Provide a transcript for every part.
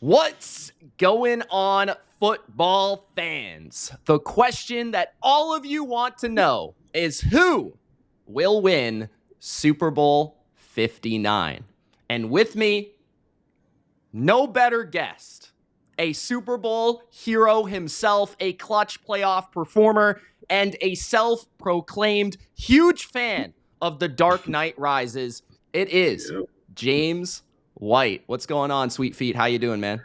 What's going on, football fans? The question that all of you want to know is who will win Super Bowl 59? And with me, no better guest, a Super Bowl hero himself, a clutch playoff performer, and a self-proclaimed huge fan of The Dark Knight Rises. It is James White. What's going on, Sweet Feet? How you doing, man?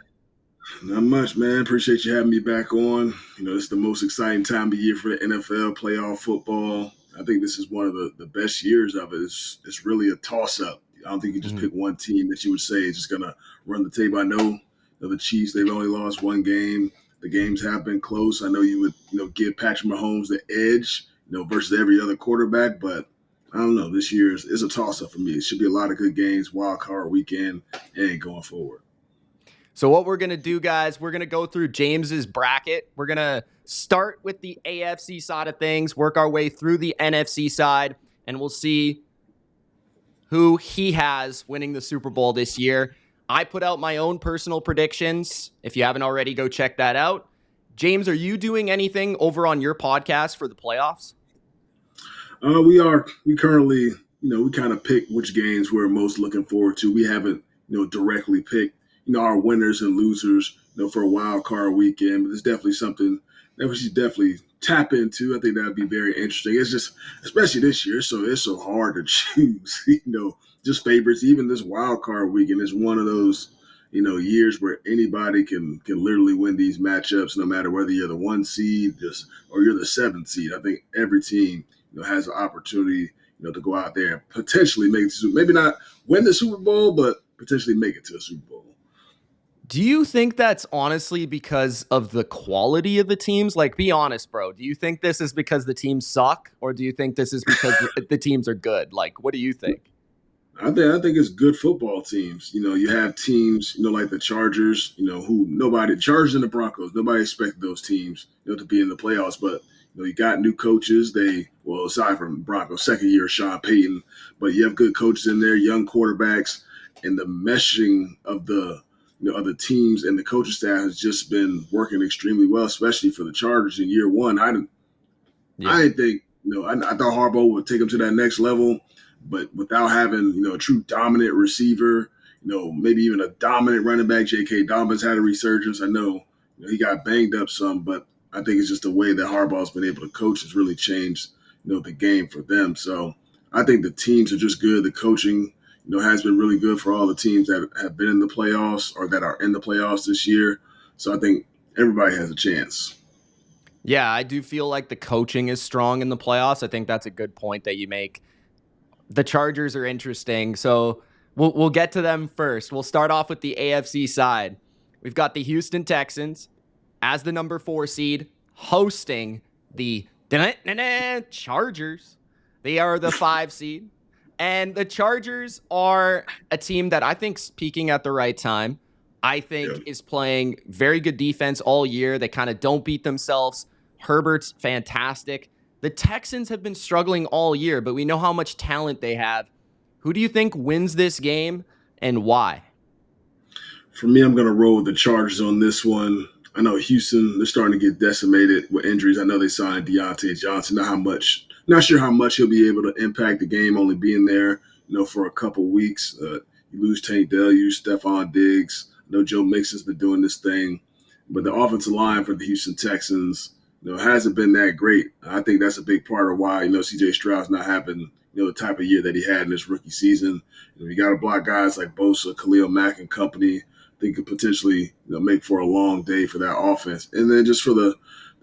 Not much, man. Appreciate you having me back on. It's the most exciting time of year for the NFL, playoff football. I think this is one of the best years of it. It's really a toss-up. I don't think you just pick one team that you would say is just going to run the table. I know the Chiefs, they've only lost one game. The games have been close. I know you would, give Patrick Mahomes the edge, versus every other quarterback, but I don't know. This year is a toss-up for me. It should be a lot of good games, wild card weekend, and going forward. So what we're going to do, guys, we're going to go through James's bracket. We're going to start with the AFC side of things, work our way through the NFC side, and we'll see who he has winning the Super Bowl this year. I put out my own personal predictions. If you haven't already, go check that out. James, are you doing anything over on your podcast for the playoffs? We are. We currently, we kind of pick which games we're most looking forward to. We haven't, directly picked our winners and losers, for a wild card weekend. But it's definitely something that we should definitely tap into. I think that would be very interesting. It's just, especially this year, it's so hard to choose, just favorites. Even this wild card weekend is one of those, years where anybody can literally win these matchups, no matter whether you're the 1 seed or you're the 7th seed. I think every team, has an opportunity, to go out there and potentially make it to, maybe not win the Super Bowl, but potentially make it to a Super Bowl. Do you think that's honestly because of the quality of the teams? Like, be honest, bro. Do you think this is because the teams suck, or do you think this is because the teams are good? Like, what do you think? I think it's good football teams. You have teams, like the Chargers, Chargers and the Broncos, nobody expected those teams, to be in the playoffs. But, you got new coaches. Aside from Broncos, second year Sean Payton, but you have good coaches in there, young quarterbacks, and the meshing of the other teams and the coaching staff has just been working extremely well, especially for the Chargers in year one. I didn't think, I thought Harbaugh would take them to that next level, but without having, a true dominant receiver, maybe even a dominant running back, J.K. Dobbins had a resurgence. I know, he got banged up some, but I think it's just the way that Harbaugh's been able to coach has really changed, the game for them. So I think the teams are just good. The coaching, has been really good for all the teams that have been in the playoffs or that are in the playoffs this year. So I think everybody has a chance. Yeah, I do feel like the coaching is strong in the playoffs. I think that's a good point that you make. The Chargers are interesting, so we'll get to them first. We'll start off with the AFC side. We've got the Houston Texans as the number 4 seed hosting the Chargers. They are the 5 seed. And the Chargers are a team that I think's peaking at the right time. I think is playing very good defense all year. They kind of don't beat themselves. Herbert's fantastic. The Texans have been struggling all year, but we know how much talent they have. Who do you think wins this game and why? For me, I'm going to roll with the Chargers on this one. I know Houston, they're starting to get decimated with injuries. I know they signed Deontay Johnson. Not sure how much he'll be able to impact the game, only being there, for a couple weeks. You lose Tank Dell, you lose Stephon Diggs. I know Joe Mixon's been doing this thing. But the offensive line for the Houston Texans, hasn't been that great. I think that's a big part of why, C.J. Stroud's not having, the type of year that he had in his rookie season. You got to block guys like Bosa, Khalil Mack and company. I think could potentially, make for a long day for that offense. And then just for the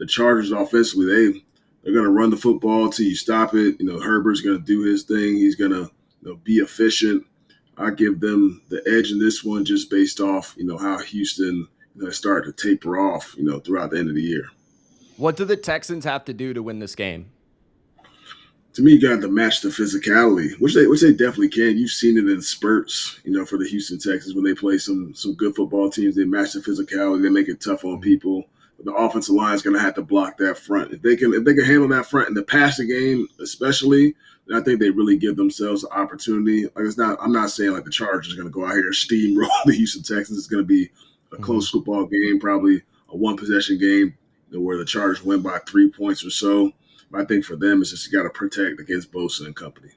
Chargers offensively, they're going to run the football till you stop it. Herbert's going to do his thing. He's going to be efficient. I give them the edge in this one just based off, how Houston started to taper off, throughout the end of the year. What do the Texans have to do to win this game? To me, you got to match the physicality, which they definitely can. You've seen it in spurts, for the Houston Texans when they play some good football teams. They match the physicality. They make it tough on people. But the offensive line is going to have to block that front. If they can handle that front in the passing game, especially, then I think they really give themselves an opportunity. I'm not saying like the Chargers are going to go out here and steamroll the Houston Texans. It's going to be a close football game, probably a one possession game, where the Chargers win by 3 points or so. But I think for them, it's just you got to protect against Bosa and company.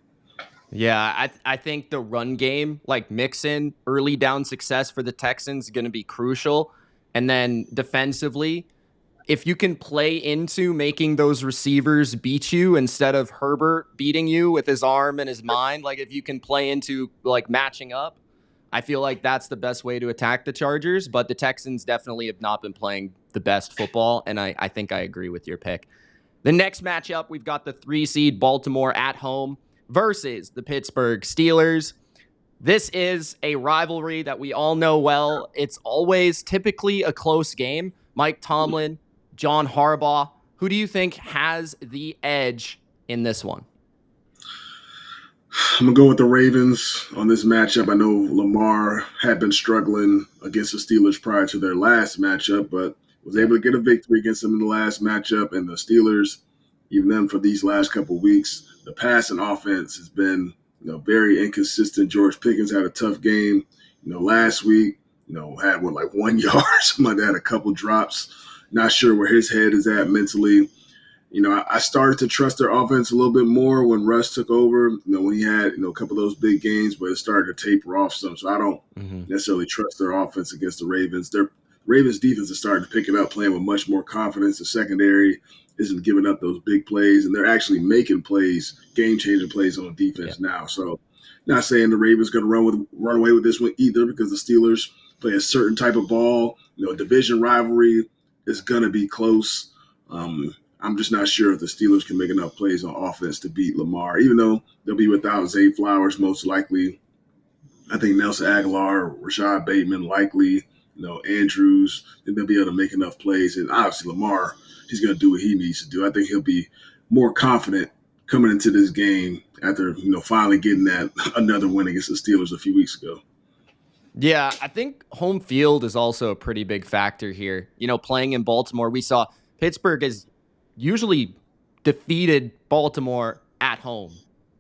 Yeah, I think the run game, like Mixon, early down success for the Texans is going to be crucial. And then defensively, if you can play into making those receivers beat you instead of Herbert beating you with his arm and his mind, like if you can play into like matching up, I feel like that's the best way to attack the Chargers. But the Texans definitely have not been playing the best football, and I think I agree with your pick. The next matchup, we've got the 3 seed Baltimore at home versus the Pittsburgh Steelers. This is a rivalry that we all know well. It's always typically a close game. Mike Tomlin, John Harbaugh. Who do you think has the edge in this one? I'm going to go with the Ravens on this matchup. I know Lamar had been struggling against the Steelers prior to their last matchup, but was able to get a victory against them in the last matchup. And the Steelers, even them for these last couple of weeks, the passing offense has been very inconsistent. George Pickens had a tough game. Last week, had 1 yard, something like that, a couple drops. Not sure where his head is at mentally. I started to trust their offense a little bit more when Russ took over, when he had, a couple of those big games, but it started to taper off some. So I don't necessarily trust their offense against the Ravens. Their Ravens defense is starting to pick it up, playing with much more confidence. The secondary isn't giving up those big plays, and they're actually making plays, game-changing plays on defense now. So not saying the Ravens going to run away with this one either, because the Steelers play a certain type of ball. Division rivalry is going to be close. I'm just not sure if the Steelers can make enough plays on offense to beat Lamar, even though they'll be without Zay Flowers most likely. I think Nelson Aguilar, Rashad Bateman likely, Andrews, they'll be able to make enough plays. And obviously Lamar, he's going to do what he needs to do. I think he'll be more confident coming into this game after, finally getting that another win against the Steelers a few weeks ago. Yeah, I think home field is also a pretty big factor here. Playing in Baltimore, we saw Pittsburgh has usually defeated Baltimore at home.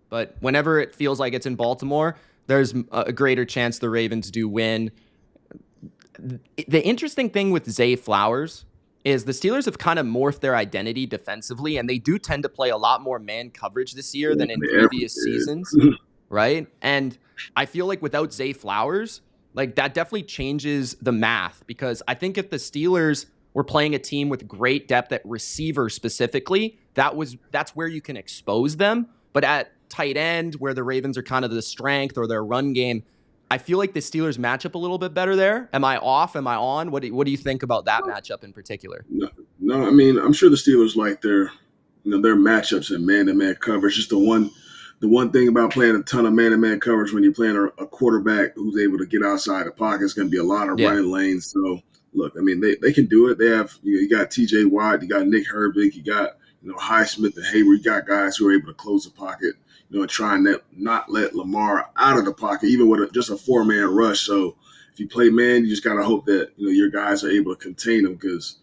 But whenever it feels like it's in Baltimore, there's a greater chance the Ravens do win. The interesting thing with Zay Flowers is the Steelers have kind of morphed their identity defensively, and they do tend to play a lot more man coverage this year than in previous seasons, right? And I feel like without Zay Flowers, like that definitely changes the math, because I think if the Steelers were playing a team with great depth at receiver specifically, that's where you can expose them. But at tight end, where the Ravens are kind of the strength or their run game, I feel like the Steelers match up a little bit better there. Am I off? Am I on? What do you think about that matchup in particular? No, I mean, I'm sure the Steelers like their matchups in man-to-man coverage. Just the one thing about playing a ton of man-to-man coverage when you're playing a quarterback who's able to get outside the pocket, is going to be a lot of running lanes. So, look, I mean, they can do it. They have, you got T.J. Watt, you got Nick Herbig, you got, Highsmith and Hayward. You got guys who are able to close the pocket, and try and not let Lamar out of the pocket, even with just a four-man rush. So if you play man, you just got to hope that, your guys are able to contain him, because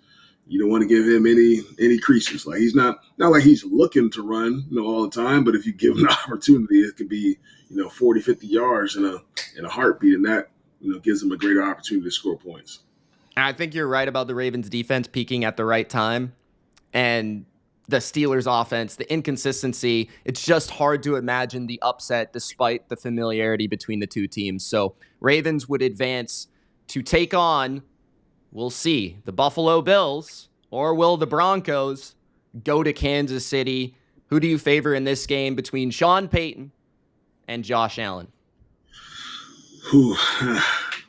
you don't want to give him any creases. Like, he's not like he's looking to run, all the time, but if you give him an opportunity, it could be, 40, 50 yards in a heartbeat, and that, gives him a greater opportunity to score points. I think you're right about the Ravens defense peaking at the right time, and the Steelers offense, the inconsistency. It's just hard to imagine the upset despite the familiarity between the two teams. So Ravens would advance to take on, we'll see, the Buffalo Bills, or will the Broncos go to Kansas City? Who do you favor in this game between Sean Payton and Josh Allen?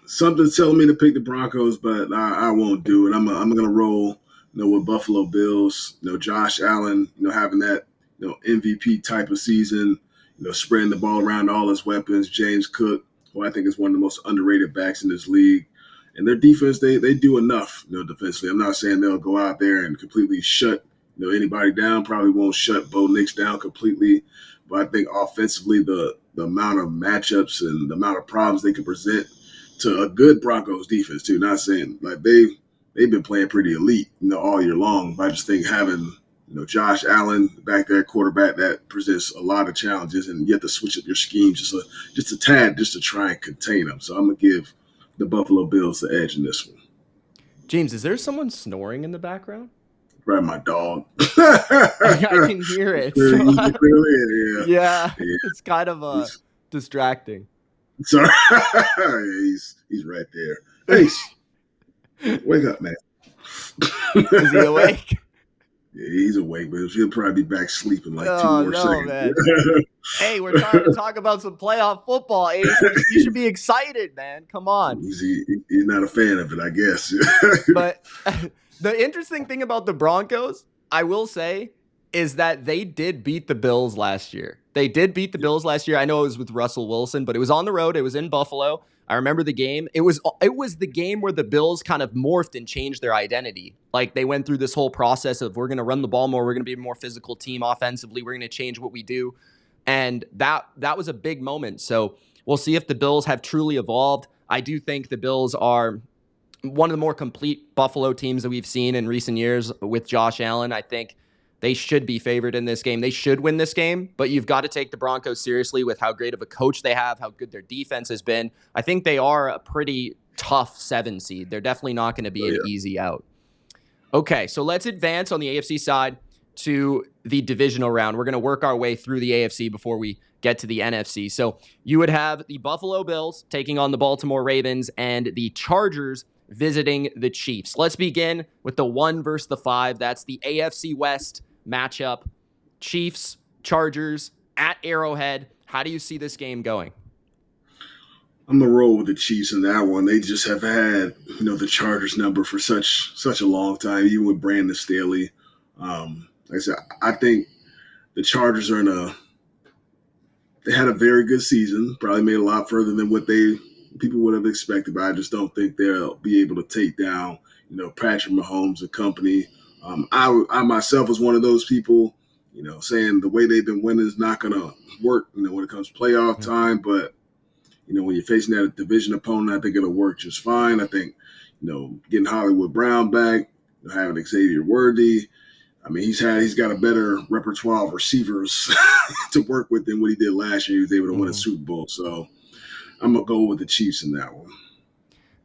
Something's telling me to pick the Broncos, but I won't do it. I'm going to roll, with Buffalo Bills. Josh Allen, having that, MVP type of season, spreading the ball around all his weapons. James Cook, who I think is one of the most underrated backs in this league. And their defense, they do enough, defensively. I'm not saying they'll go out there and completely shut, anybody down. Probably won't shut Bo Nix down completely. But I think offensively, the amount of matchups and the amount of problems they can present to a good Broncos defense too. Not saying like they've been playing pretty elite, all year long. But I just think having, Josh Allen back there, quarterback, that presents a lot of challenges, and you have to switch up your scheme just a tad, just to try and contain them. So I'm gonna give the Buffalo Bills the edge in this one. James, is there someone snoring in the background? Right, my dog. I can hear it. So Clearly, yeah, yeah. it's kind of distracting. Sorry. Yeah, he's right there. Hey, wake up, man. Is he awake? Yeah, he's awake, but he'll probably be back sleeping like two Oh more no, seconds. man. Hey, we're trying to talk about some playoff football, Ace. You should be excited, man. Come on. He's not a fan of it, I guess. But the interesting thing about the Broncos, I will say, is that they did beat the Bills last year. They did beat the Bills last year. I know it was with Russell Wilson, but it was on the road. It was in Buffalo. I remember the game. It was the game where the Bills kind of morphed and changed their identity. Like they went through this whole process of we're going to run the ball more. We're going to be a more physical team offensively. We're going to change what we do. And that was a big moment. So we'll see if the Bills have truly evolved. I do think the Bills are one of the more complete Buffalo teams that we've seen in recent years with Josh Allen. I think they should be favored in this game. They should win this game, but you've got to take the Broncos seriously with how great of a coach they have, how good their defense has been. I think they are a pretty tough 7 seed. They're definitely not going to be an easy out. Okay, so let's advance on the AFC side to the divisional round. We're going to work our way through the AFC before we get to the NFC. So you would have the Buffalo Bills taking on the Baltimore Ravens and the Chargers visiting the Chiefs. Let's begin with the 1 versus the 5. That's the AFC West matchup. Chiefs, Chargers at Arrowhead. How do you see this game going? I'm gonna roll with the Chiefs in that one. They just have had, the Chargers number for such a long time, even with Brandon Staley. Like I said, I think the Chargers they had a very good season, probably made a lot further than what people would have expected, but I just don't think they'll be able to take down, Patrick Mahomes and company. I myself was one of those people, saying the way they've been winning is not going to work, when it comes to playoff time. But, when you're facing that division opponent, I think it'll work just fine. I think, getting Hollywood Brown back, having Xavier Worthy, I mean, he's got a better repertoire of receivers to work with than what he did last year. He was able to win a Super Bowl. So I'm going to go with the Chiefs in that one.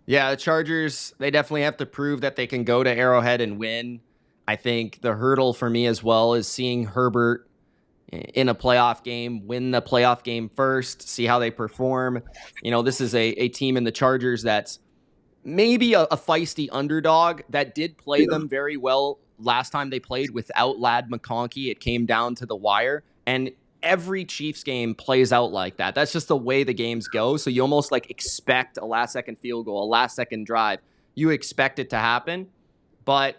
Yeah, the Chargers, they definitely have to prove that they can go to Arrowhead and win. I think the hurdle for me as well is seeing Herbert in a playoff game, win the playoff game first, see how they perform. This is a team in the Chargers that's maybe a feisty underdog that did play them very well last time they played without Ladd McConkey. It came down to the wire, and every Chiefs game plays out like that. That's just the way the games go. So you almost expect a last-second field goal, a last-second drive. You expect it to happen, but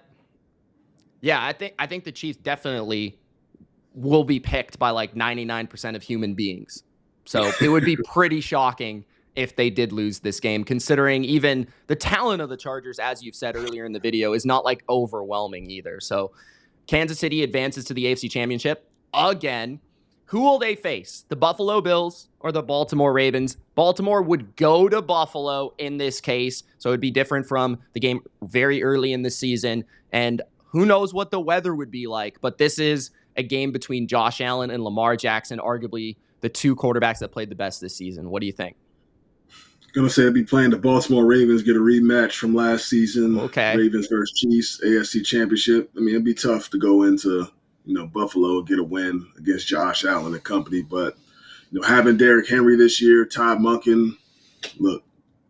yeah, I think the Chiefs definitely will be picked by 99% of human beings. So it would be pretty shocking if they did lose this game, considering even the talent of the Chargers, as you've said earlier in the video, is not overwhelming either. So Kansas City advances to the AFC Championship again. Who will they face? The Buffalo Bills or the Baltimore Ravens? Baltimore would go to Buffalo in this case, so it would be different from the game very early in the season. And who knows what the weather would be like, but this is a game between Josh Allen and Lamar Jackson, arguably the 2 quarterbacks that played the best this season. What do you think? Going to say I'd be playing the Baltimore Ravens, get a rematch from last season. Okay. Ravens versus Chiefs, AFC Championship. I mean, it'd be tough to go into, Buffalo, get a win against Josh Allen and company. But, having Derrick Henry this year, Todd Monken, look,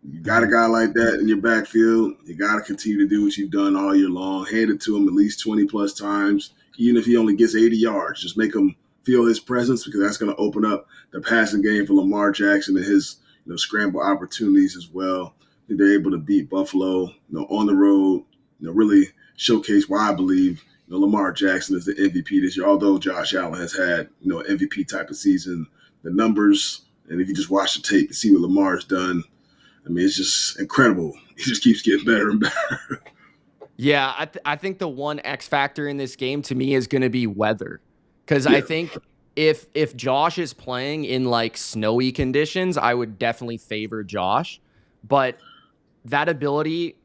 you got a guy like that in your backfield. You got to continue to do what you've done all year long. Hand it to him at least 20-plus times. Even if he only gets 80 yards, just make him feel his presence, because that's going to open up the passing game for Lamar Jackson and his scramble opportunities as well. They're able to beat Buffalo, on the road, really showcase why I believe Lamar Jackson is the MVP this year. Although Josh Allen has had an MVP type of season, the numbers, and if you just watch the tape and see what Lamar's done, I mean, it's just incredible. He just keeps getting better and better. Yeah, I think the one X factor in this game to me is going to be weather, because I think if Josh is playing in snowy conditions, I would definitely favor Josh. But that ability,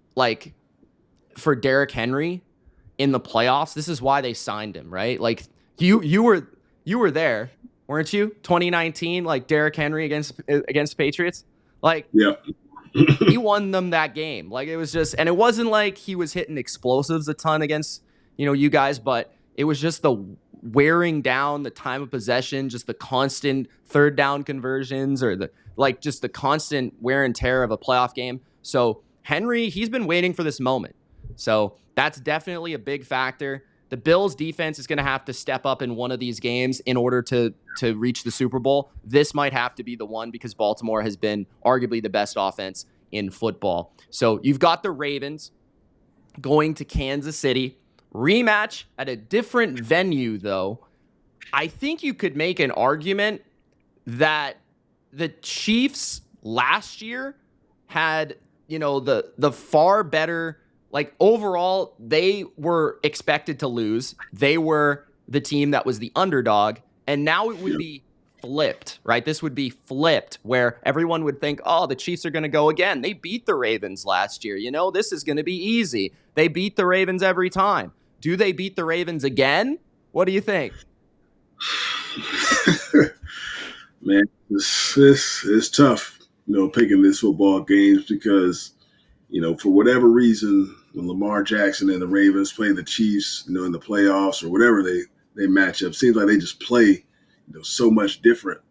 for Derrick Henry in the playoffs, this is why they signed him, right? You were there, weren't you? 2019, Derrick Henry against Patriots. Yeah. He won them that game. Like, it was just, and it wasn't like he was hitting explosives a ton against, you guys, but it was just the wearing down, the time of possession, just the constant third down conversions, or just the constant wear and tear of a playoff game. So Henry, he's been waiting for this moment. So that's definitely a big factor. The Bills defense is going to have to step up in one of these games in order to reach the Super Bowl. This might have to be the one because Baltimore has been arguably the best offense in football. So you've got the Ravens going to Kansas City. Rematch at a different venue, though. I think you could make an argument that the Chiefs last year had, the far better, like, overall, they were expected to lose. They were the team that was the underdog. And now it would be flipped, right? This would be flipped where everyone would think, oh, the Chiefs are going to go again. They beat the Ravens last year. This is going to be easy. They beat the Ravens every time. Do they beat the Ravens again? What do you think? Man, this is tough, picking this football games because, for whatever reason, when Lamar Jackson and the Ravens play the Chiefs, in the playoffs or whatever they match up, seems like they just play, so much different.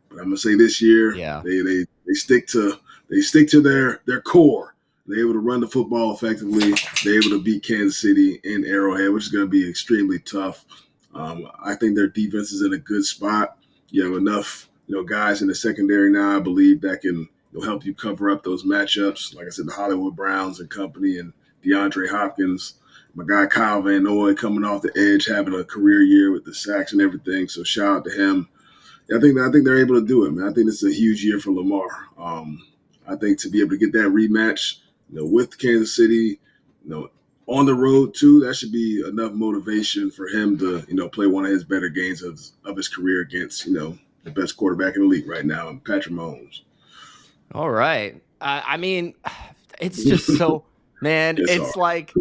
But I'm gonna say this year, they stick to their core. They're able to run the football effectively. They're able to beat Kansas City in Arrowhead, which is going to be extremely tough. I think their defense is in a good spot. You have enough, guys in the secondary now, I believe, that can help you cover up those matchups. Like I said, the Hollywood Browns and company, and DeAndre Hopkins, my guy Kyle Van Noy coming off the edge, having a career year with the sacks and everything. So shout out to him. I think they're able to do it, man. I think it's a huge year for Lamar. I think to be able to get that rematch, with Kansas City, on the road too, that should be enough motivation for him to, play one of his better games of his career against, the best quarterback in the league right now, and Patrick Mahomes. All right. I mean, it's just so, man, it's like,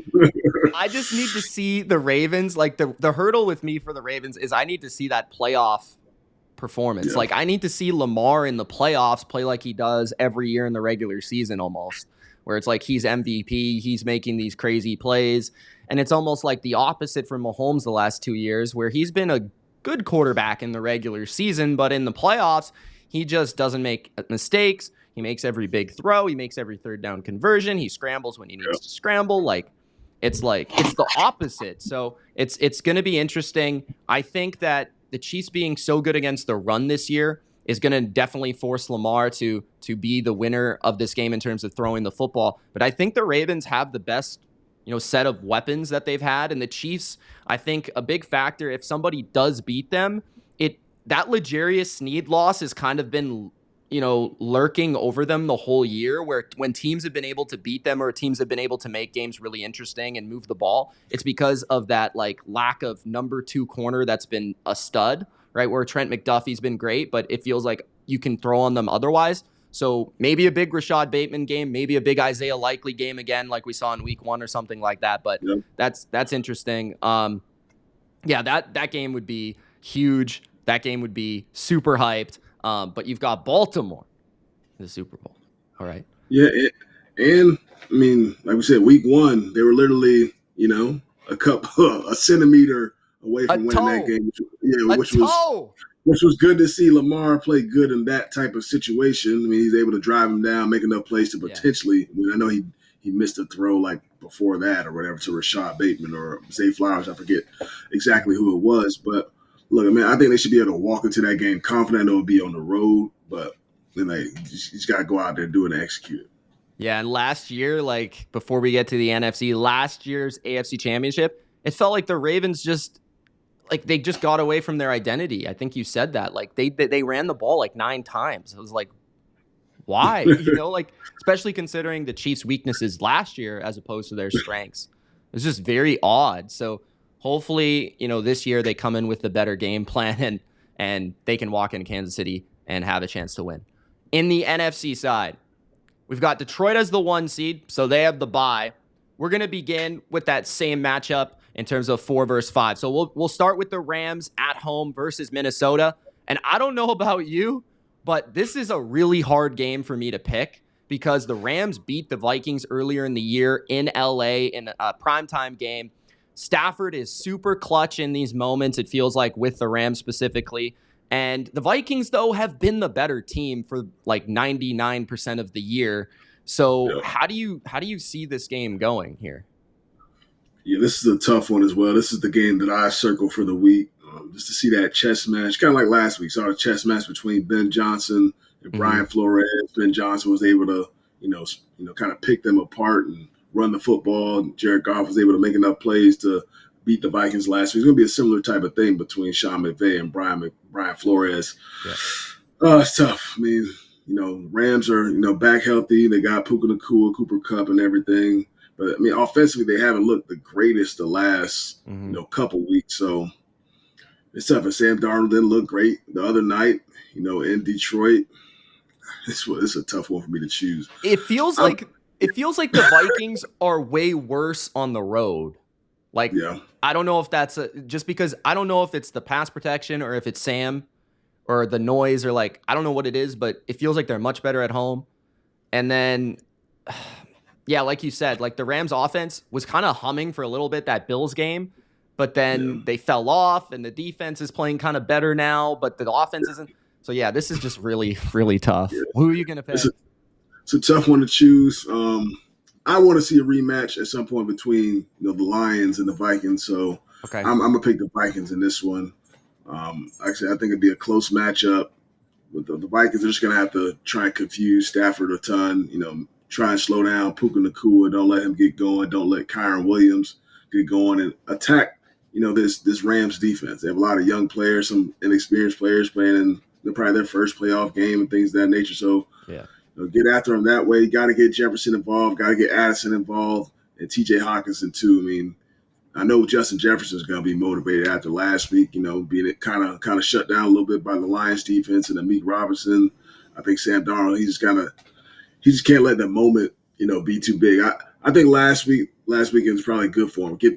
I just need to see the Ravens. Like, the hurdle with me for the Ravens is I need to see that playoff performance. Yeah. Like, I need to see Lamar in the playoffs play like he does every year in the regular season almost, where it's like he's MVP, he's making these crazy plays. And it's almost like the opposite from Mahomes the last 2 years, where he's been a good quarterback in the regular season, but in the playoffs, he just doesn't make mistakes. He makes every big throw. He makes every third down conversion. He scrambles when he needs to scramble. It's the opposite. So it's going to be interesting. I think that the Chiefs being so good against the run this year is going to definitely force Lamar to be the winner of this game in terms of throwing the football. But I think the Ravens have the best, set of weapons that they've had. And the Chiefs, I think a big factor, if somebody does beat them, that L'Jarius Sneed loss has kind of been, lurking over them the whole year, where when teams have been able to beat them or teams have been able to make games really interesting and move the ball, it's because of that lack of number 2 corner that's been a stud, right? Where Trent McDuffie's been great, but it feels like you can throw on them otherwise. So maybe a big Rashad Bateman game, maybe a big Isaiah Likely game again, like we saw in week 1 or something like that. But that's interesting. That game would be huge. That game would be super hyped. But you've got Baltimore in the Super Bowl. All right. Yeah. And I mean, like we said, week 1, they were literally, a centimeter away from winning that game. Which was good to see Lamar play good in that type of situation. I mean, he's able to drive him down, make enough plays to potentially. I mean, I know he missed a throw before that or whatever to Rashad Bateman or Zay Flowers. I forget exactly who it was, but look, I mean, I think they should be able to walk into that game confident. It'll be on the road, but then you just got to go out there and do it and execute it. Yeah, and last year, before we get to the NFC, last year's AFC Championship, it felt like the Ravens just they just got away from their identity. I think you said that. They ran the ball 9 times. It was why? Especially considering the Chiefs' weaknesses last year as opposed to their strengths. It was just very odd. So hopefully, this year they come in with the better game plan and they can walk into Kansas City and have a chance to win. In the NFC side, we've got Detroit as the 1 seed, so they have the bye. We're going to begin with that same matchup in terms of 4 versus 5. So we'll start with the Rams at home versus Minnesota. And I don't know about you, but this is a really hard game for me to pick because the Rams beat the Vikings earlier in the year in LA in a primetime game. Stafford is super clutch in these moments, it feels like, with the Rams specifically. And the Vikings, though, have been the better team for like 99% of the year. So how do you see this game going here? Yeah, this is a tough one as well. This is the game that I circle for the week, just to see that chess match, kind of like last week. Saw a chess match between Ben Johnson and Brian Flores. Ben Johnson was able to, kind of pick them apart and run the football. Jared Goff was able to make enough plays to beat the Vikings last week. It's going to be a similar type of thing between Sean McVay and Brian Flores. Yeah. It's tough. I mean, Rams are, back healthy. They got Puka Nacua, Cooper Kupp, and everything. But, I mean, offensively, they haven't looked the greatest the last, couple weeks. So it's tough. And Sam Darnold didn't look great the other night, in Detroit. It's a tough one for me to choose. It feels like the Vikings are way worse on the road. Like, I don't know if that's just because I don't know if it's the pass protection or if it's Sam or the noise or like, I don't know what it is, but it feels like they're much better at home. And then, yeah, like you said, like the Rams offense was kind of humming for a little bit that Bills game, but then they fell off and the defense is playing kind of better now, but the offense isn't. So yeah, this is just really, really tough. Yeah. Who are you going to pick? It's a tough one to choose. I want to see a rematch at some point between the Lions and the Vikings. So I'm going to pick the Vikings in this one. Actually, I think it'd be a close matchup. With the Vikings are just going to have to try and confuse Stafford a ton, try and slow down Puka Nacua. Don't let him get going. Don't let Kyron Williams get going and attack, this Rams defense. They have a lot of young players, some inexperienced players playing in probably their first playoff game and things of that nature. So get after them that way. Got to get Jefferson involved. Got to get Addison involved and T.J. Hawkinson too. I mean, I know Justin Jefferson is going to be motivated after last week, being kind of shut down a little bit by the Lions defense and Amik Robinson. I think Sam Darnold, he just can't let the moment, be too big. I think last weekend was probably good for him. Get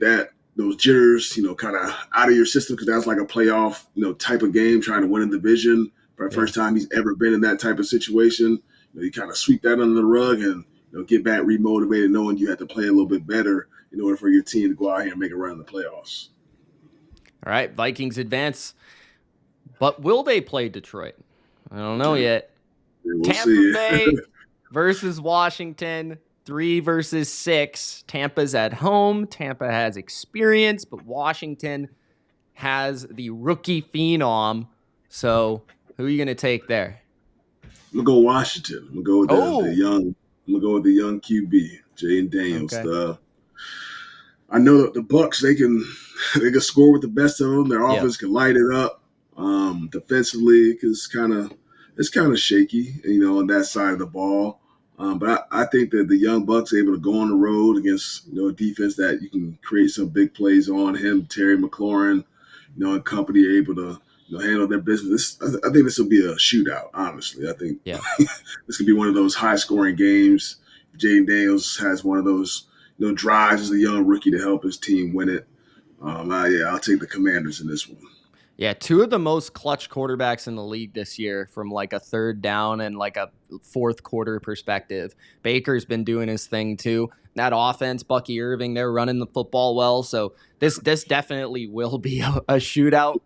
those jitters, kind of out of your system, because that's like a playoff, type of game, trying to win a division for the first time he's ever been in that type of situation. You kind of sweep that under the rug and get back remotivated, knowing you have to play a little bit better in order for your team to go out here and make a run in the playoffs. All right, Vikings advance. But will they play Detroit? I don't know yet. We'll Tampa Bay versus Washington, 3 versus 6. Tampa's at home. Tampa has experience, but Washington has the rookie phenom. So who are you going to take there? I'm gonna go Washington. I'm gonna go with the young QB, Jaden Daniels. Okay. I know that the Bucs they can score with the best of them. Their offense can light it up. Defensively, it's kind of shaky, on that side of the ball. But I think that the young Bucs are able to go on the road against a defense that you can create some big plays on. Him, Terry McLaurin, and company are able to handle their business. I think this will be a shootout, honestly. I think this could be one of those high-scoring games. Jaden Daniels has one of those drives as a young rookie to help his team win it. I'll take the Commanders in this one. Yeah, 2 of the most clutch quarterbacks in the league this year from like a third down and like a fourth quarter perspective. Baker's been doing his thing too. That offense, Bucky Irving, they're running the football well. So this definitely will be a shootout.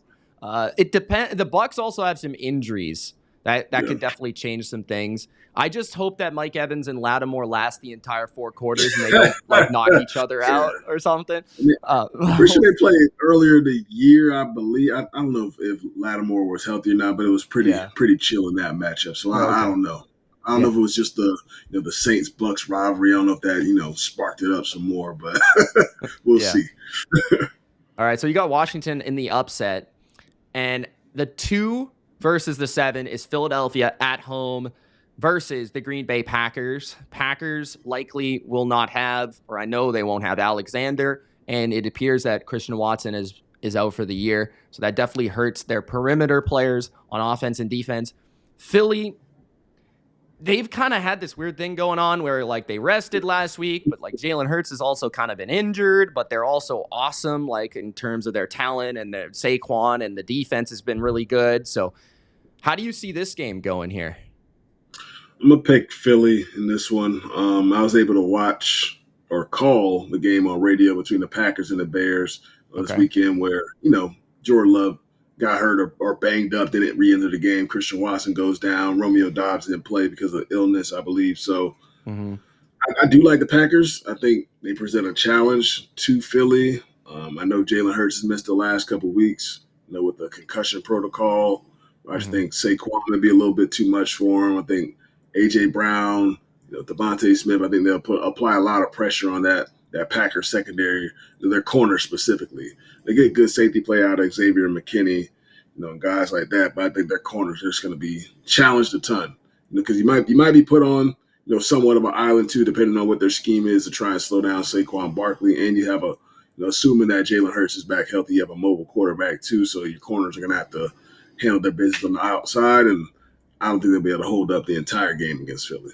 It depends. The Bucs also have some injuries that could definitely change some things. I just hope that Mike Evans and Lattimore last the entire 4 quarters and they don't like knock each other out or something. Pretty sure they played earlier the year, I believe. I don't know if Lattimore was healthy or not, but it was pretty chill in that matchup. So I don't know. I don't know if it was just the the Saints Bucs rivalry. I don't know if that sparked it up some more, but we'll see. All right, so you got Washington in the upset. And the 2 versus the 7 is Philadelphia at home versus the Green Bay Packers. Packers likely will not have, or I know they won't have, Alexander, and it appears that Christian Watson is out for the year. So that definitely hurts their perimeter players on offense and defense. Philly, they've kind of had this weird thing going on where like they rested last week, but like Jalen Hurts has also kind of been injured, but they're also awesome, like in terms of their talent and their Saquon, and the defense has been really good. So how do you see this game going here? I'm gonna pick Philly in this one. I was able to watch or call the game on radio between the Packers and the Bears this Okay. weekend, where Jordan Love got hurt or banged up, didn't re-enter the game. Christian Watson goes down. Romeo Dobbs didn't play because of illness, I believe. So Mm-hmm. I do like the Packers. I think they present a challenge to Philly. I know Jalen Hurts has missed the last couple of weeks, with the concussion protocol. I just Mm-hmm. think Saquon may be a little bit too much for him. I think A.J. Brown, Devontae Smith, I think they'll apply a lot of pressure on that Packers secondary, their corner specifically. They get good safety play out of Xavier McKinney, guys like that. But I think their corners are just going to be challenged a ton, because you might be put on somewhat of an island too, depending on what their scheme is to try and slow down Saquon Barkley. And you have assuming that Jalen Hurts is back healthy, you have a mobile quarterback too, so your corners are going to have to handle their business on the outside, and I don't think they'll be able to hold up the entire game against Philly.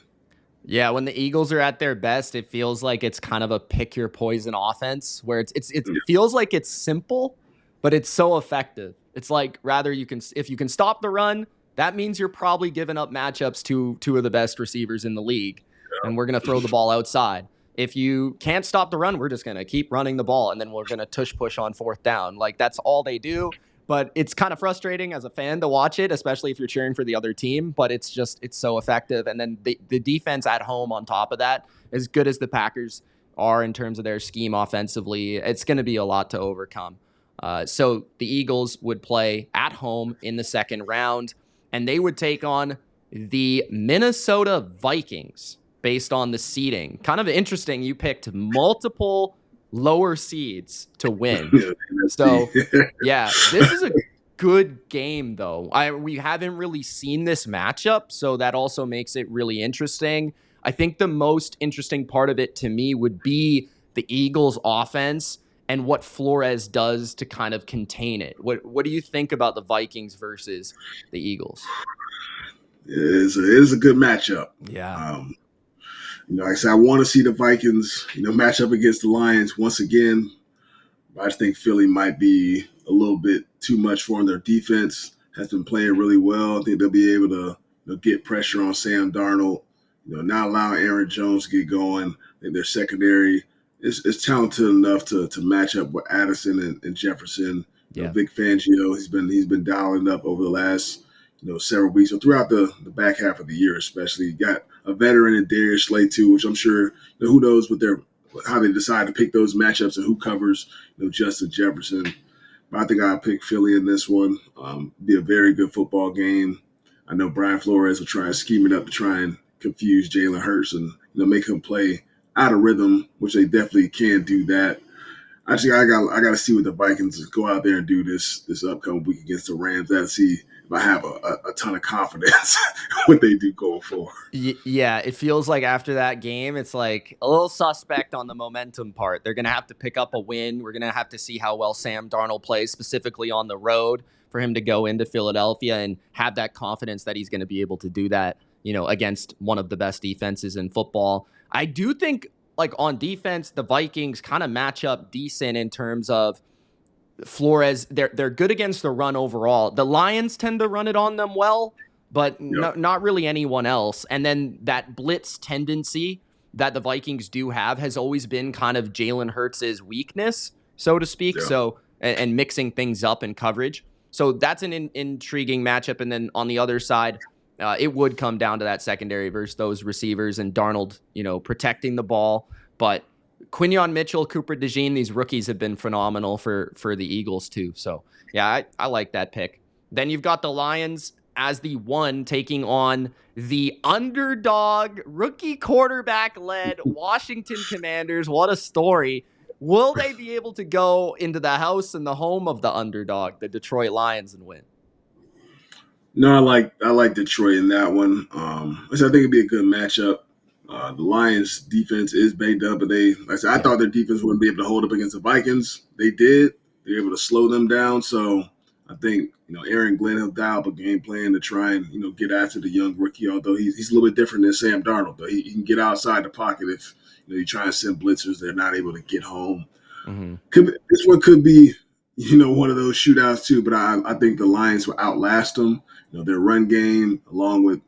Yeah, when the Eagles are at their best, it feels like it's kind of a pick your poison offense where it feels like it's simple, but it's so effective. It's like if you can stop the run, that means you're probably giving up matchups to two of the best receivers in the league, and we're going to throw the ball outside. If you can't stop the run, we're just going to keep running the ball, and then we're going to tush push on fourth down. Like, that's all they do. But it's kind of frustrating as a fan to watch it, especially if you're cheering for the other team. But it's so effective. And then the defense at home on top of that, as good as the Packers are in terms of their scheme offensively, it's going to be a lot to overcome. So the Eagles would play at home in the second round, and they would take on the Minnesota Vikings based on the seeding. Kind of interesting. You picked multiple lower seeds to win. So, yeah, this is a good game, though. We haven't really seen this matchup, so that also makes it really interesting. I think the most interesting part of it to me would be the Eagles' offense and what Flores does to kind of contain it. What do you think about the Vikings versus the Eagles? It is a good matchup. Yeah. Like I said, I want to see the Vikings, match up against the Lions once again. I just think Philly might be a little bit too much for them. Their defense has been playing really well. I think they'll be able to get pressure on Sam Darnold, not allowing Aaron Jones to get going. I think their secondary is talented enough to match up with Addison and Jefferson. Yeah. Vic Fangio, he's been dialing up over the last several weeks, so throughout the back half of the year, especially. You got a veteran in Darius Slay too, which I'm sure who knows how they decide to pick those matchups and who covers Justin Jefferson. But I think I'll pick Philly in this one. Be a very good football game. I know Brian Flores will try and scheme it up to try and confuse Jalen Hurts and make him play out of rhythm, which they definitely can do that. Actually, I got to see what the Vikings go out there and do this upcoming week against the Rams. That see if I have a ton of confidence what they do going forward. Yeah, it feels like after that game, it's like a little suspect on the momentum part. They're going to have to pick up a win. We're going to have to see how well Sam Darnold plays, specifically on the road, for him to go into Philadelphia and have that confidence that he's going to be able to do that, against one of the best defenses in football. I do think, like, on defense, the Vikings kind of match up decent in terms of Flores. They're good against the run overall. The Lions tend to run it on them well, but not really anyone else. And then that blitz tendency that the Vikings do have has always been kind of Jalen Hurts' weakness, so to speak. Yeah. So, and mixing things up in coverage. So that's an intriguing matchup. And then on the other side, it would come down to that secondary versus those receivers and Darnold, protecting the ball. But Quinyon Mitchell, Cooper DeJean, these rookies have been phenomenal for the Eagles too. So, yeah, I like that pick. Then you've got the Lions as the one taking on the underdog, rookie quarterback-led Washington Commanders. What a story. Will they be able to go into the house and the home of the underdog, the Detroit Lions, and win? No, I like Detroit in that one. I think it'd be a good matchup. The Lions' defense is banged up, but I thought their defense wouldn't be able to hold up against the Vikings. They did. They were able to slow them down. So I think Aaron Glenn will dial up a game plan to try and get after the young rookie. Although he's a little bit different than Sam Darnold, but he can get outside the pocket if you try and send blitzers. They're not able to get home. Mm-hmm. This one could be one of those shootouts too. But I think the Lions will outlast them. Their run game, along with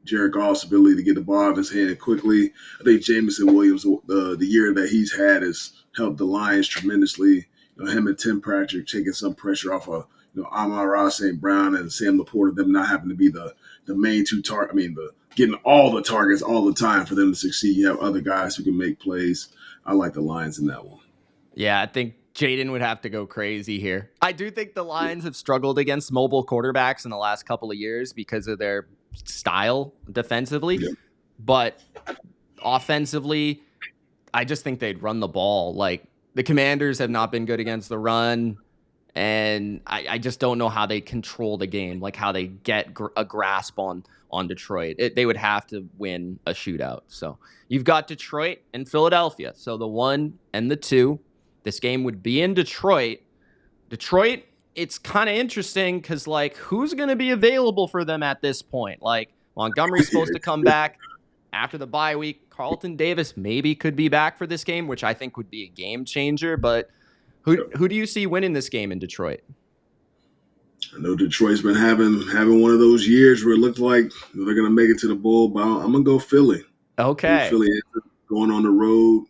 Jared Goff's ability to get the ball out of his hand quickly. I think Jameson Williams, the year that he's had, has helped the Lions tremendously. Him and Tim Patrick taking some pressure off of Amon-Ra St. Brown and Sam Laporta, them not having to be the main two getting all the targets all the time for them to succeed. You have other guys who can make plays. I like the Lions in that one. Yeah, I think Jaden would have to go crazy here. I do think the Lions have struggled against mobile quarterbacks in the last couple of years because of their style defensively. Yeah. But offensively, I just think they'd run the ball. Like, the Commanders have not been good against the run, and I just don't know how they control the game, like how they get a grasp on Detroit. They would have to win a shootout. So you've got Detroit and Philadelphia. So the 1 and the 2. This game would be in Detroit. Detroit, it's kind of interesting because, like, who's going to be available for them at this point? Like, Montgomery's supposed to come back after the bye week. Carlton Davis maybe could be back for this game, which I think would be a game changer. But who do you see winning this game in Detroit? I know Detroit's been having one of those years where it looked like they're going to make it to the bowl, but I'm going to go Philly. Okay. Philly going on the road,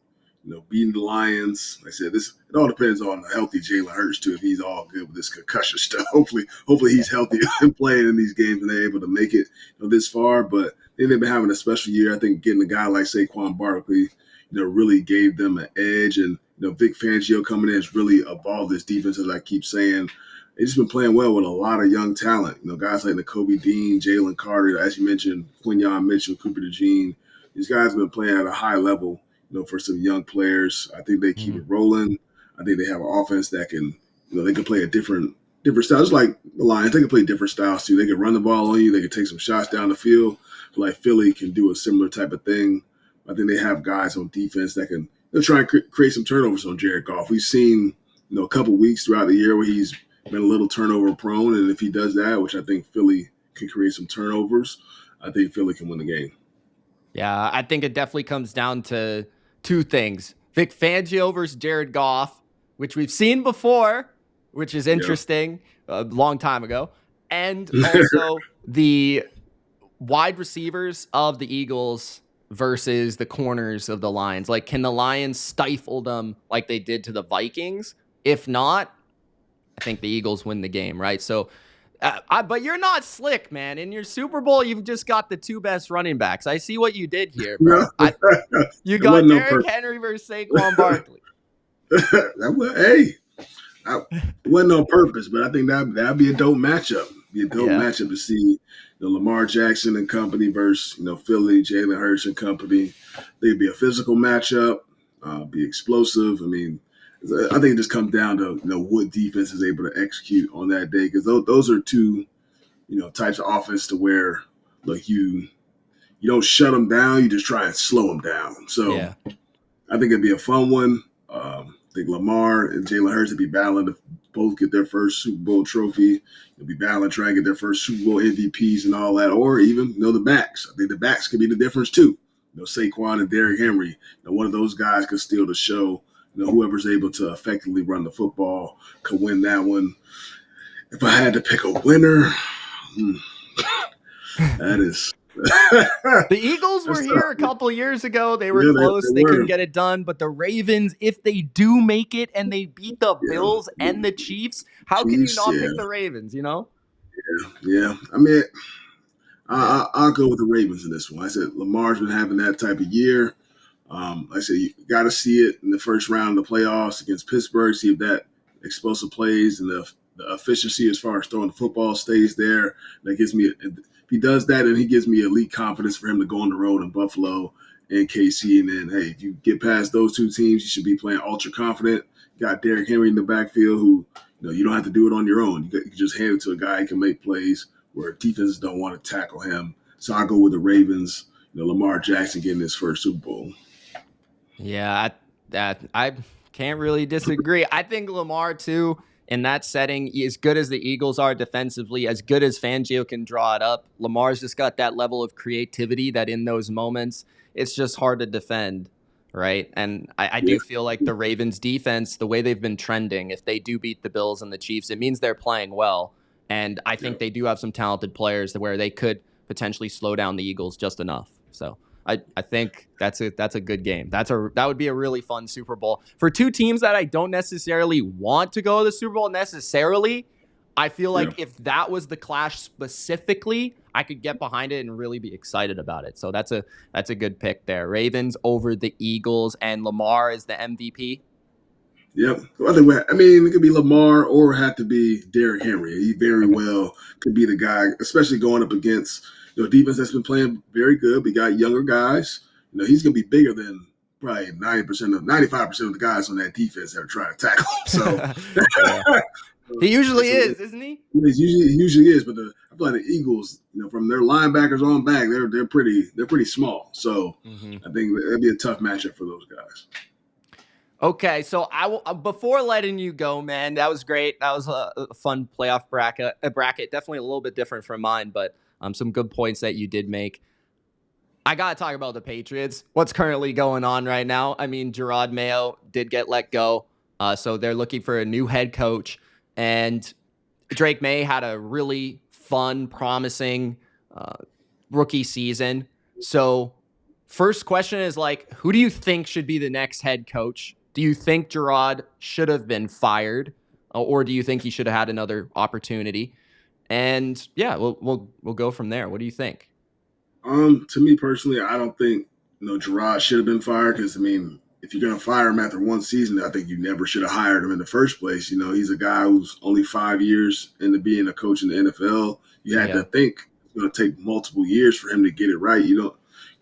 beating the Lions. Like I said, it all depends on the healthy Jalen Hurts too. If he's all good with this concussion stuff, hopefully he's healthy and playing in these games and they're able to make it this far. But they've been having a special year. I think getting a guy like Saquon Barkley, really gave them an edge. And Vic Fangio coming in has really evolved this defense, as I keep saying. They've just been playing well with a lot of young talent. Guys like Nakobe Dean, Jalen Carter, as you mentioned, Quinyon Mitchell, Cooper DeJean. These guys have been playing at a high level. For some young players. I think they keep it rolling. I think they have an offense that can, they can play a different style. Just like the Lions, they can play different styles too. They can run the ball on you. They can take some shots down the field. Like Philly can do a similar type of thing. I think they have guys on defense that can try and create some turnovers on Jared Goff. We've seen, a couple weeks throughout the year where he's been a little turnover prone. And if he does that, which I think Philly can create some turnovers, I think Philly can win the game. Yeah, I think it definitely comes down to two things. Vic Fangio versus Jared Goff, which we've seen before, which is interesting, a long time ago. And also the wide receivers of the Eagles versus the corners of the Lions. Like, can the Lions stifle them like they did to the Vikings? If not, I think the Eagles win the game, right? So, but you're not slick, man. In your Super Bowl, you've just got the 2 best running backs. I see what you did here, bro. You got Derrick Henry versus Saquon Barkley. It wasn't on purpose, but I think that'd be a dope matchup. Matchup to see Lamar Jackson and company versus Philly, Jalen Hurts and company. They'd be a physical matchup, be explosive. I mean, I think it just comes down to what defense is able to execute on that day, because those are two types of offense to where you don't shut them down, you just try and slow them down. So I think it'd be a fun one. I think Lamar and Jalen Hurts would be battling to both get their first Super Bowl trophy. They'll be battling trying to get their first Super Bowl MVPs and all that, or even the backs. I think the backs could be the difference too. Saquon and Derrick Henry. One of those guys could steal the show. Whoever's able to effectively run the football could win that one. If I had to pick a winner, that is. The Eagles were here a couple years ago. They were close. They couldn't get it done. But the Ravens, if they do make it and they beat the Bills and the Chiefs, how can you not pick the Ravens, Yeah. I mean, I'll go with the Ravens in this one. I said Lamar's been having that type of year. Like I said, you got to see it in the first round of the playoffs against Pittsburgh, see if that explosive plays and the efficiency as far as throwing the football stays there. That gives me, if he does that, and he gives me elite confidence for him to go on the road in Buffalo and KC. And then, hey, if you get past those two teams, you should be playing ultra confident. You got Derrick Henry in the backfield who, you don't have to do it on your own. You can just hand it to a guy who can make plays where defenses don't want to tackle him. So I go with the Ravens, Lamar Jackson getting his first Super Bowl. Yeah, I can't really disagree. I think Lamar, too, in that setting, as good as the Eagles are defensively, as good as Fangio can draw it up, Lamar's just got that level of creativity that in those moments, it's just hard to defend, right? And I do feel like the Ravens defense, the way they've been trending, if they do beat the Bills and the Chiefs, it means they're playing well. And I think they do have some talented players where they could potentially slow down the Eagles just enough. So I think that's a good game. That would be a really fun Super Bowl for two teams that I don't necessarily want to go to the Super Bowl necessarily. I feel like if that was the clash specifically, I could get behind it and really be excited about it. So that's a good pick there. Ravens over the Eagles, and Lamar is the MVP. Yep. I mean, it could be Lamar or have to be Derrick Henry. He very well could be the guy, especially going up against defense that's been playing very good. We got younger guys. He's going to be bigger than probably 95% of the guys on that defense that are trying to tackle him. So he usually is, isn't he? He usually is, but I feel like the Eagles, from their linebackers on back, they're pretty small. So I think that'd be a tough matchup for those guys. Okay, so I will, before letting you go, man, that was great. That was a fun playoff bracket. Definitely a little bit different from mine, but some good points that you did make. I got to talk about the Patriots. What's currently going on right now? I mean, Gerard Mayo did get let go, so they're looking for a new head coach. And Drake May had a really fun, promising rookie season. So first question is who do you think should be the next head coach? Do you think Gerard should have been fired, or do you think he should have had another opportunity? And yeah, we'll go from there. What do you think? To me personally, I don't think Gerard should have been fired because if you're gonna fire him after one season, I think you never should have hired him in the first place. He's a guy who's only 5 years into being a coach in the NFL. You had to think it's gonna take multiple years for him to get it right.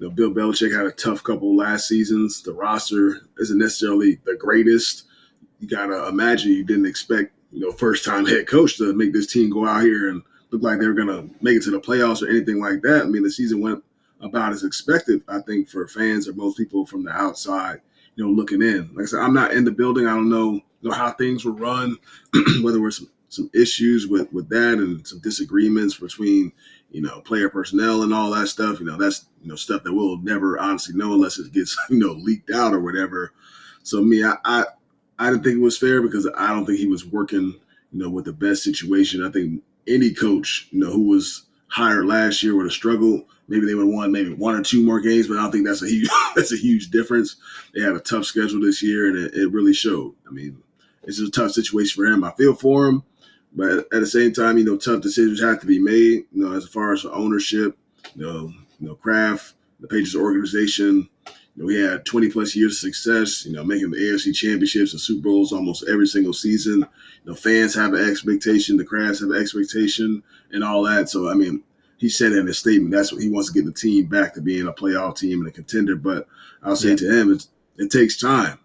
Bill Belichick had a tough couple last seasons. The roster isn't necessarily the greatest. You got to imagine you didn't expect, first-time head coach to make this team go out here and look like they were going to make it to the playoffs or anything like that. The season went about as expected, I think, for fans or most people from the outside, looking in. Like I said, I'm not in the building. I don't know how things were run, whether there were some issues with that and some disagreements between player personnel and all that stuff. That's stuff that we'll never honestly know unless it gets leaked out or whatever. So I didn't think it was fair because I don't think he was working with the best situation. I think any coach who was hired last year would have struggled. Maybe they would have won maybe one or two more games, but I don't think that's a huge difference. They had a tough schedule this year, and it really showed. It's just a tough situation for him. I feel for him. But at the same time, tough decisions have to be made, as far as the ownership, Kraft, the Patriots organization. We had 20 plus years of success, making the AFC championships and Super Bowls almost every single season. Fans have an expectation, the Krafts have an expectation and all that. So, he said in his statement, that's what he wants to get the team back to being a playoff team and a contender. But I'll say to him, it takes time.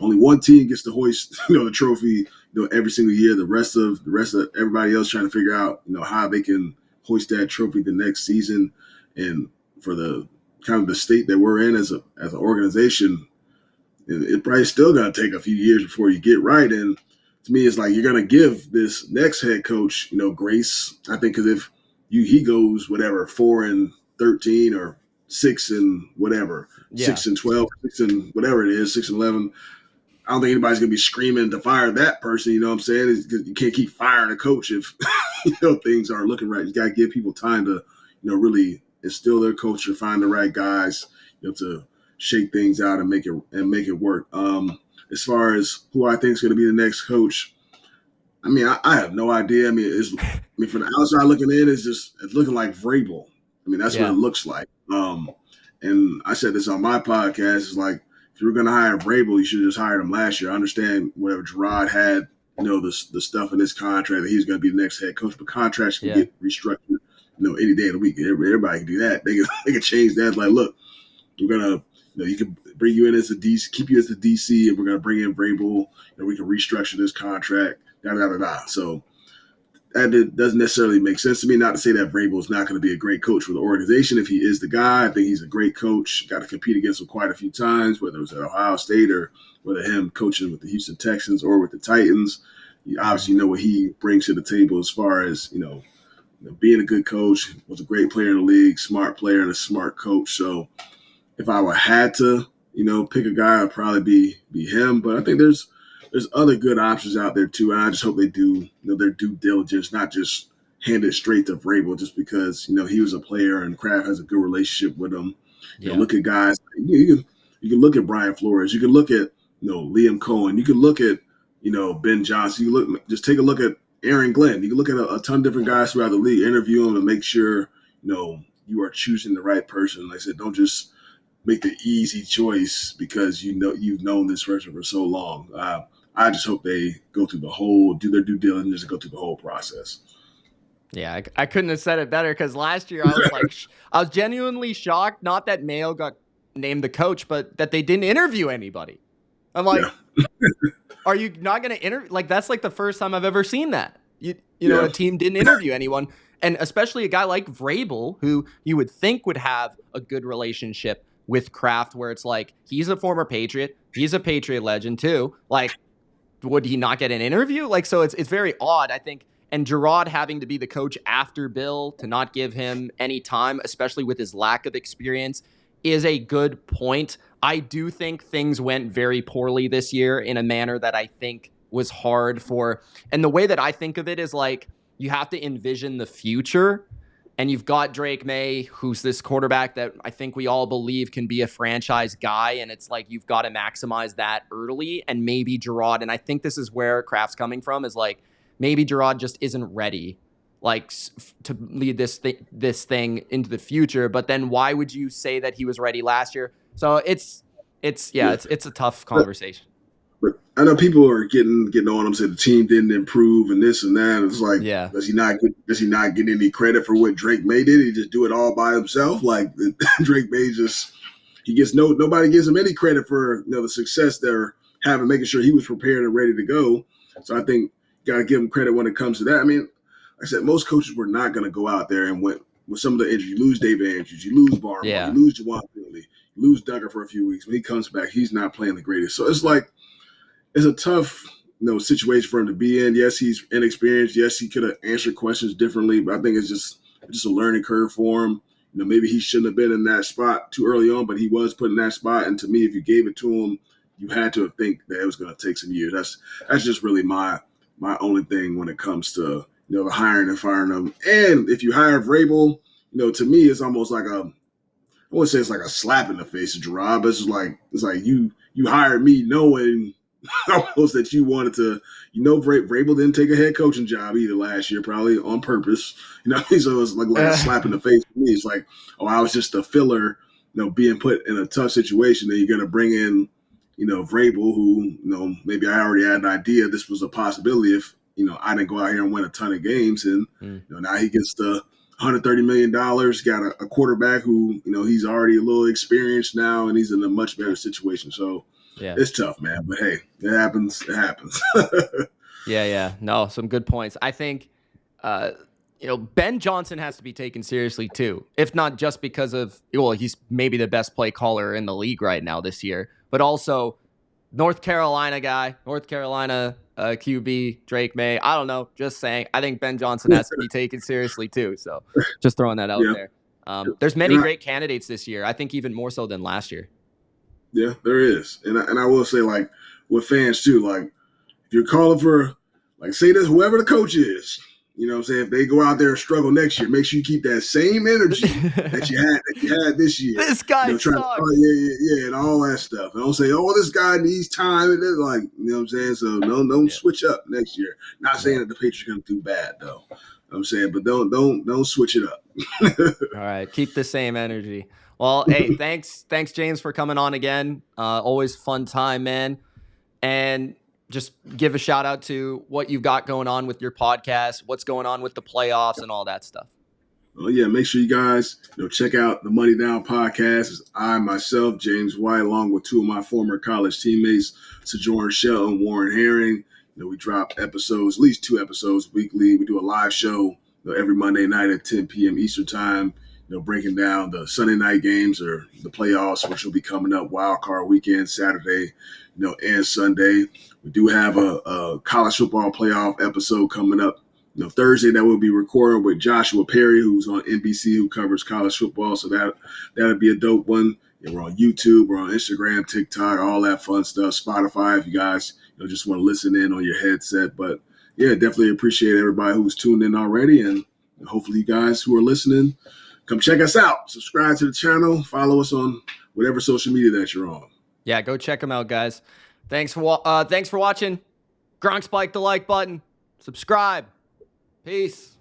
Only one team gets to hoist, the trophy, every single year. The rest of everybody else trying to figure out, how they can hoist that trophy the next season. And for the kind of the state that we're in as an organization, it probably still gonna take a few years before you get right. And to me, it's like you're gonna give this next head coach, grace. I think because if he goes 4-13 or 6-whatever, 6-12, 6-11. I don't think anybody's going to be screaming to fire that person. You know what I'm saying? You can't keep firing a coach if, things aren't looking right. You got to give people time to, really instill their culture, find the right guys, to shake things out and make it work. As far as who I think is going to be the next coach, I have no idea. From the outside looking in, it's looking like Vrabel. That's what it looks like. And I said this on my podcast. It's like, if you were going to hire Vrabel, you should have just hired him last year. I understand whatever Gerard had, the stuff in his contract that he's going to be the next head coach, but contracts can get restructured, any day of the week. Everybody can do that. They can change that. Like, look, we're going to, you can bring you in as a DC, keep you as the DC, and we're going to bring in Vrabel, and we can restructure this contract, da-da-da-da. So that doesn't necessarily make sense to me. Not to say that Vrabel is not going to be a great coach for the organization. If he is the guy, I think he's a great coach. Got to compete against him quite a few times, whether it was at Ohio State or whether him coaching with the Houston Texans or with the Titans. You obviously know what he brings to the table as far as, being a good coach, was a great player in the league, smart player and a smart coach. So if I had to, pick a guy, I'd probably be him. But I think there's other good options out there too. And I just hope they do their due diligence, not just hand it straight to Vrabel just because, he was a player and Kraft has a good relationship with him. Yeah. Look at guys. You can look at Brian Flores. You can look at, Liam Cohen. You can look at, Ben Johnson. Just take a look at Aaron Glenn. You can look at a ton of different guys throughout the league, interview them and make sure, you are choosing the right person. Like I said, don't just make the easy choice because you've known this person for so long. I just hope they go through do their due diligence and go through the whole process. Yeah, I couldn't have said it better because last year I was like, I was genuinely shocked, not that Mayo got named the coach, but that they didn't interview anybody. I'm like, are you not going to interview? Like, that's like the first time I've ever seen that. You know, a team didn't interview anyone. And especially a guy like Vrabel, who you would think would have a good relationship with Kraft, where it's like, he's a former Patriot. He's a Patriot legend too. Like, would he not get an interview? Like, so it's very odd, I think. And Gerard having to be the coach after Bill to not give him any time, especially with his lack of experience, is a good point. I do think things went very poorly this year in a manner that I think was hard for. And the way that I think of it is like, you have to envision the future. And you've got Drake May, who's this quarterback that I think we all believe can be a franchise guy. And it's like, you've got to maximize that early. And maybe Gerard, and I think this is where Kraft's coming from, is like, maybe Gerard just isn't ready, like, to lead this thing into the future. But then why would you say that he was ready last year? So it's a tough conversation. But I know people are getting on him, saying the team didn't improve and this and that. It's like, does he not get any credit for what Drake May did? He just do it all by himself. Like Drake May nobody gives him any credit for the success they're having, making sure he was prepared and ready to go. So I think you got to give him credit when it comes to that. I mean, like I said, most coaches were not going to go out there and with some of the injuries. You lose David Andrews, you lose Barmore, you lose Juwan Finley, you lose Duggar for a few weeks. When he comes back, he's not playing the greatest. So it's like, it's a tough, situation for him to be in. Yes, he's inexperienced. Yes, he could have answered questions differently, but I think it's just a learning curve for him. Maybe he shouldn't have been in that spot too early on, but he was put in that spot. And to me, if you gave it to him, you had to think that it was going to take some years. That's just really my only thing when it comes to the hiring and firing them. And if you hire Vrabel, to me, it's almost like I wouldn't say it's like a slap in the face of Gerard, but it's like you hired me knowing almost that you wanted to, Vrabel didn't take a head coaching job either last year, probably on purpose. So it's like a slap in the face for me. It's like, oh, I was just a filler, being put in a tough situation. Then you're going to bring in, Vrabel, who, maybe I already had an idea this was a possibility if, I didn't go out here and win a ton of games. And, now he gets the $130 million, got a quarterback who, he's already a little experienced now, and he's in a much better situation. So, it's tough, man. But hey, it happens. It happens. Yeah. No, some good points. I think, Ben Johnson has to be taken seriously too, if not just because of, he's maybe the best play caller in the league right now this year, but also North Carolina guy, North Carolina QB, Drake May. I don't know. Just saying. I think Ben Johnson has to be taken seriously too. So just throwing that out there. There's many great candidates this year. I think even more so than last year. Yeah, there is. And I will say, like, with fans too, like, if you're calling for, like, say this, whoever the coach is, if they go out there and struggle next year, make sure you keep that same energy that you had this year. This guy sucks. And all that stuff. And don't say, this guy needs time. And then, like, what I'm saying? So don't switch up next year. Not saying that the Patriots are going to do bad, though. I'm saying, but don't switch it up. All right, keep the same energy. Well, hey, thanks, James, for coming on again. Always fun time, man. And just give a shout out to what you've got going on with your podcast, what's going on with the playoffs and all that stuff. Oh, yeah, make sure you guys check out the Money Down podcast. It's I, myself, James White, along with two of my former college teammates, Sojourn Shelton, Warren Herring. We drop episodes, at least 2 episodes weekly. We do a live show every Monday night at 10 p.m. Eastern time. Breaking down the Sunday night games or the playoffs, which will be coming up wild card weekend, Saturday, and Sunday. We do have a college football playoff episode coming up, Thursday that we'll be recording with Joshua Perry, who's on NBC, who covers college football. So that'll be a dope one. We're on YouTube, we're on Instagram, TikTok, all that fun stuff, Spotify, if you guys just want to listen in on your headset. But yeah, definitely appreciate everybody who's tuned in already. And And hopefully you guys who are listening, come check us out. Subscribe to the channel. Follow us on whatever social media that you're on. Yeah, go check them out, guys. Thanks for watching. Gronk, spike the like button. Subscribe. Peace.